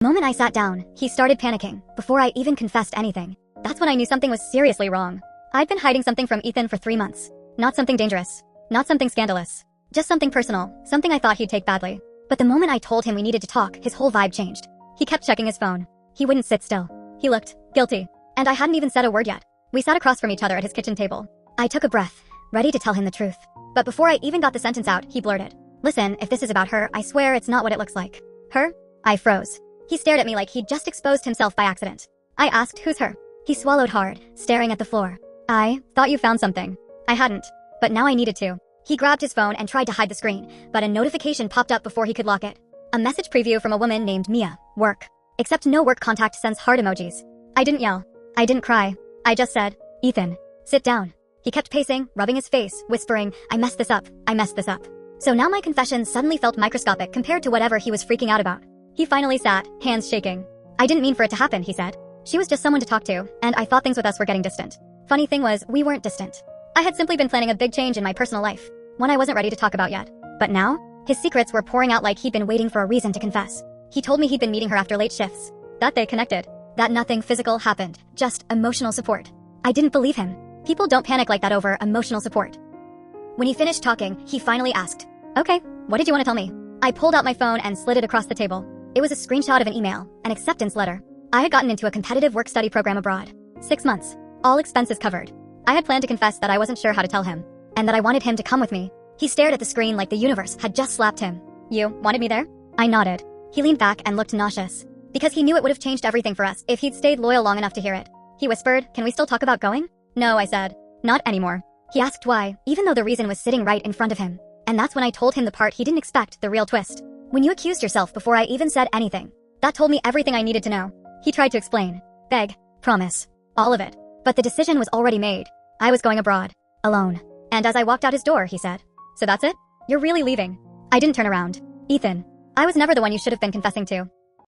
The moment I sat down, he started panicking, before I even confessed anything. That's when I knew something was seriously wrong. I'd been hiding something from Ethan for 3 months. Not something dangerous. Not something scandalous. Just something personal, something I thought he'd take badly. But the moment I told him we needed to talk, his whole vibe changed. He kept checking his phone. He wouldn't sit still. He looked guilty. And I hadn't even said a word yet. We sat across from each other at his kitchen table. I took a breath, ready to tell him the truth. But before I even got the sentence out, he blurted, "Listen, if this is about her, I swear it's not what it looks like." Her? I froze. He stared at me like he'd just exposed himself by accident. I asked, "Who's her?" He swallowed hard, staring at the floor. "I thought you found something." I hadn't. But now I needed to. He grabbed his phone and tried to hide the screen, but a notification popped up before he could lock it. A message preview from a woman named Mia. Work. Except no work contact sends heart emojis. I didn't yell. I didn't cry. I just said, "Ethan, sit down." He kept pacing, rubbing his face, whispering, "I messed this up. I messed this up." So now my confession suddenly felt microscopic compared to whatever he was freaking out about. He finally sat, hands shaking. "I didn't mean for it to happen," he said. "She was just someone to talk to, and I thought things with us were getting distant." Funny thing was, we weren't distant. I had simply been planning a big change in my personal life, one I wasn't ready to talk about yet. But now, his secrets were pouring out like he'd been waiting for a reason to confess. He told me he'd been meeting her after late shifts, that they connected, that nothing physical happened, just emotional support. I didn't believe him. People don't panic like that over emotional support. When he finished talking, he finally asked, "Okay, what did you want to tell me?" I pulled out my phone and slid it across the table. It was a screenshot of an email, an acceptance letter. I had gotten into a competitive work-study program abroad. 6 months. All expenses covered. I had planned to confess that I wasn't sure how to tell him, and that I wanted him to come with me. He stared at the screen like the universe had just slapped him. "You wanted me there?" I nodded. He leaned back and looked nauseous. Because he knew it would have changed everything for us if he'd stayed loyal long enough to hear it. He whispered, "Can we still talk about going?" "No," I said. "Not anymore." He asked why, even though the reason was sitting right in front of him. And that's when I told him the part he didn't expect, the real twist. "When you accused yourself before I even said anything. That told me everything I needed to know." He tried to explain. Beg. Promise. All of it. But the decision was already made. I was going abroad. Alone. And as I walked out his door, he said, "So that's it? You're really leaving?" I didn't turn around. "Ethan, I was never the one you should have been confessing to."